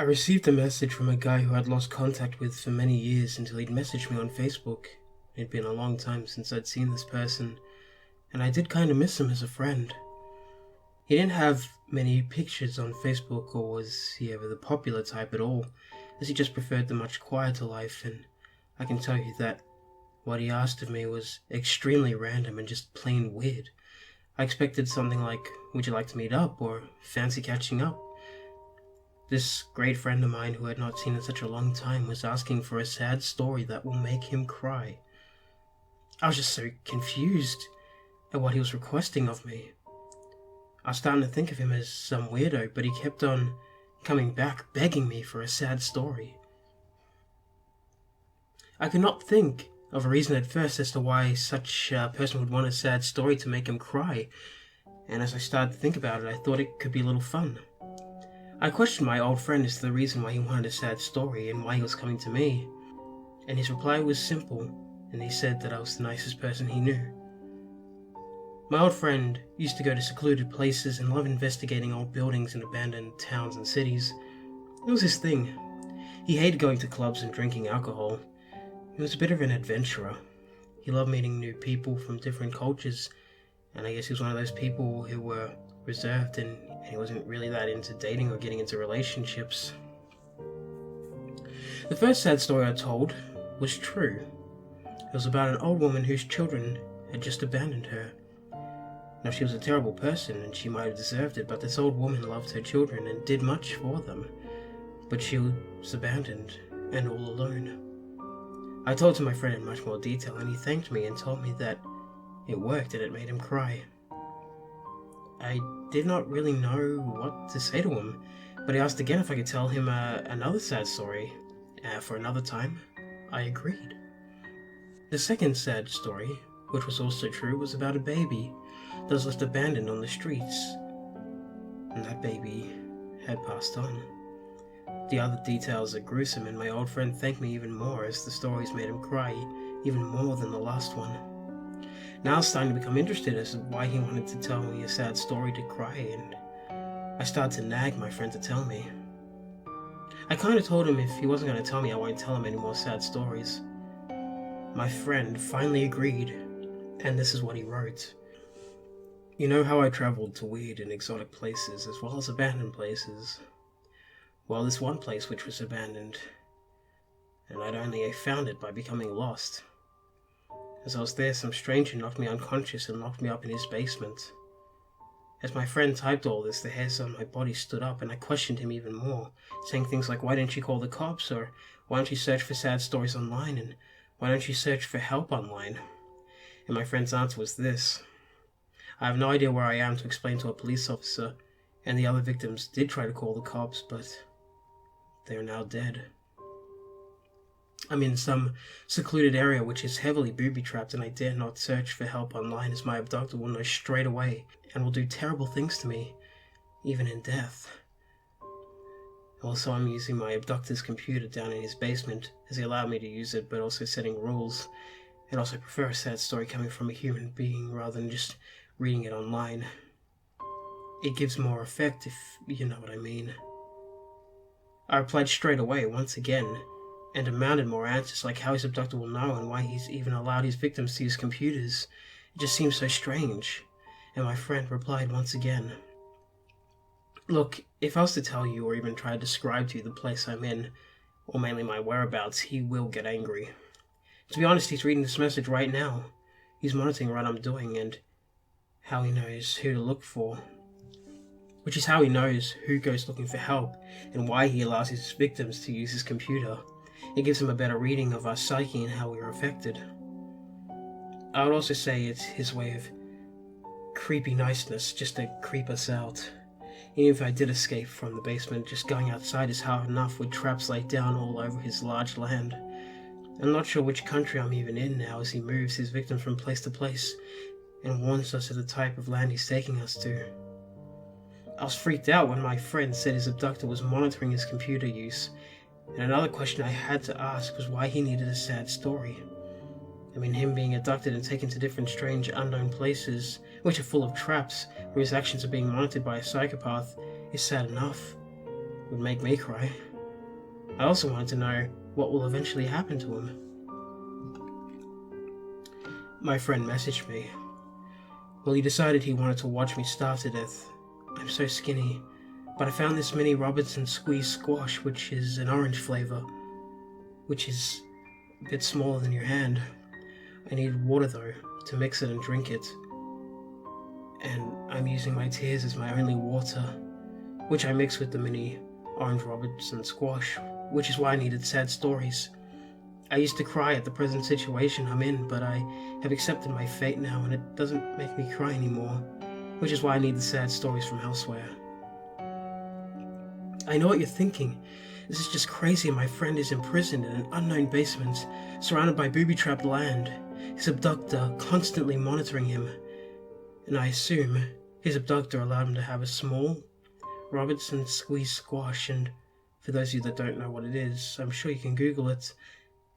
I received a message from a guy who I'd lost contact with for many years until he'd messaged me on Facebook. It'd been a long time since I'd seen this person, and I did kind of miss him as a friend. He didn't have many pictures on Facebook, or was he ever the popular type at all, as he just preferred the much quieter life, and I can tell you that what he asked of me was extremely random and just plain weird. I expected something like, "Would you like to meet up?" or "Fancy catching up?" This great friend of mine who I had not seen in such a long time was asking for a sad story that will make him cry. I was just so confused at what he was requesting of me. I was starting to think of him as some weirdo, but he kept on coming back, begging me for a sad story. I could not think of a reason at first as to why such a person would want a sad story to make him cry, and as I started to think about it, I thought it could be a little fun. I questioned my old friend as to the reason why he wanted a sad story and why he was coming to me, and his reply was simple, and he said that I was the nicest person he knew. My old friend used to go to secluded places and love investigating old buildings and abandoned towns and cities. It was his thing. He hated going to clubs and drinking alcohol. He was a bit of an adventurer. He loved meeting new people from different cultures, and I guess he was one of those people who were reserved and he wasn't really that into dating or getting into relationships. The first sad story I told was true. It was about an old woman whose children had just abandoned her. Now, she was a terrible person and she might have deserved it, but this old woman loved her children and did much for them. But she was abandoned and all alone. I told to my friend in much more detail, and he thanked me and told me that it worked and it made him cry. I did not really know what to say to him, but he asked again if I could tell him another sad story for another time. I agreed. The second sad story, which was also true, was about a baby that was left abandoned on the streets, and that baby had passed on. The other details are gruesome, and my old friend thanked me even more as the stories made him cry even more than the last one. Now I was starting to become interested as to why he wanted to tell me a sad story to cry, and I started to nag my friend to tell me. I kind of told him if he wasn't going to tell me, I won't tell him any more sad stories. My friend finally agreed, and this is what he wrote. "You know how I traveled to weird and exotic places as well as abandoned places? Well, this one place which was abandoned, and I found it by becoming lost. As I was there, some stranger knocked me unconscious and locked me up in his basement. As my friend typed all this, the hairs on my body stood up, and I questioned him even more, saying things like, "Why didn't you call the cops?" or "Why don't you search for sad stories online?" and "Why don't you search for help online?" And my friend's answer was this: "I have no idea where I am to explain to a police officer, and the other victims did try to call the cops, but they are now dead. I'm in some secluded area which is heavily booby-trapped, and I dare not search for help online, as my abductor will know straight away and will do terrible things to me, even in death. Also, I'm using my abductor's computer down in his basement, as he allowed me to use it, but also setting rules. And also, I prefer a sad story coming from a human being rather than just reading it online. It gives more effect, if you know what I mean." I replied straight away, once again, and demanded more answers, like how his abductor will know and why he's even allowed his victims to use computers. It just seems so strange. And my friend replied once again, "Look, if I was to tell you or even try to describe to you the place I'm in, or mainly my whereabouts, he will get angry. To be honest, he's reading this message right now. He's monitoring what I'm doing and how he knows who to look for. Which is how he knows who goes looking for help and why he allows his victims to use his computer. It gives him a better reading of our psyche and how we are affected. I would also say it's his way of creepy niceness, just to creep us out. Even if I did escape from the basement, just going outside is hard enough with traps laid down all over his large land. I'm not sure which country I'm even in now, as he moves his victims from place to place and warns us of the type of land he's taking us to. I was freaked out when my friend said his abductor was monitoring his computer use, and another question I had to ask was why he needed a sad story. I mean, him being abducted and taken to different strange, unknown places, which are full of traps, where his actions are being monitored by a psychopath, is sad enough. It would make me cry. I also wanted to know what will eventually happen to him. My friend messaged me. Well, he decided he wanted to watch me starve to death. I'm so skinny, but I found this mini Robertson squeeze squash, which is an orange flavor, which is a bit smaller than your hand. I need water though, to mix it and drink it. And I'm using my tears as my only water, which I mix with the mini orange Robertson squash, which is why I needed sad stories. I used to cry at the present situation I'm in, but I have accepted my fate now and it doesn't make me cry anymore, which is why I need the sad stories from elsewhere. I know what you're thinking. This is just crazy. My friend is imprisoned in an unknown basement, surrounded by booby-trapped land, his abductor constantly monitoring him. And I assume his abductor allowed him to have a small Robertson squeeze squash, and for those of you that don't know what it is, I'm sure you can Google it.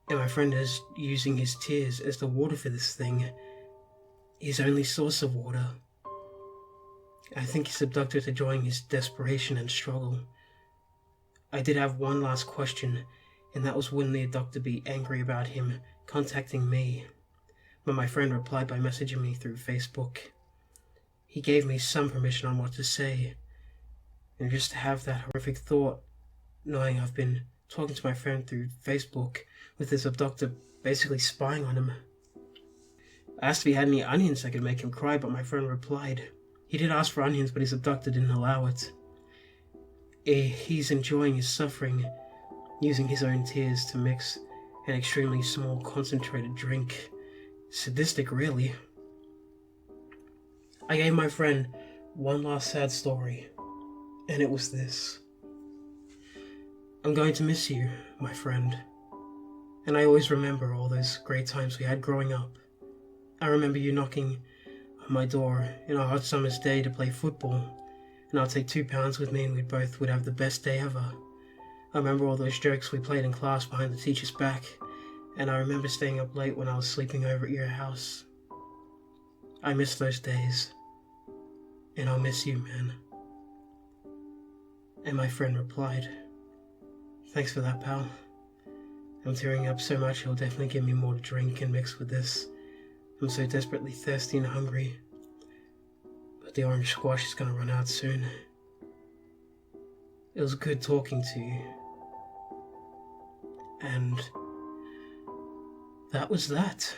And my friend is using his tears as the water for this thing, his only source of water. I think his abductor is enjoying his desperation and struggle. I did have one last question, and that was, wouldn't the abductor be angry about him contacting me? But my friend replied by messaging me through Facebook. He gave me some permission on what to say, and just to have that horrific thought, knowing I've been talking to my friend through Facebook with his abductor basically spying on him. I asked if he had any onions that could make him cry, but my friend replied. He did ask for onions, but his abductor didn't allow it. He's enjoying his suffering, using his own tears to mix an extremely small concentrated drink. Sadistic, really. I gave my friend one last sad story, and it was this. I'm going to miss you, my friend. And I always remember all those great times we had growing up. I remember you knocking on my door in a hot summer's day to play football, and I'd take £2 with me and we both would have the best day ever. I remember all those jokes we played in class behind the teacher's back, and I remember staying up late when I was sleeping over at your house. I miss those days, and I'll miss you, man. And my friend replied, thanks for that, pal. I'm tearing up so much he'll definitely give me more to drink and mix with this. I'm so desperately thirsty and hungry. But the orange squash is gonna run out soon. It was good talking to you. And that was that.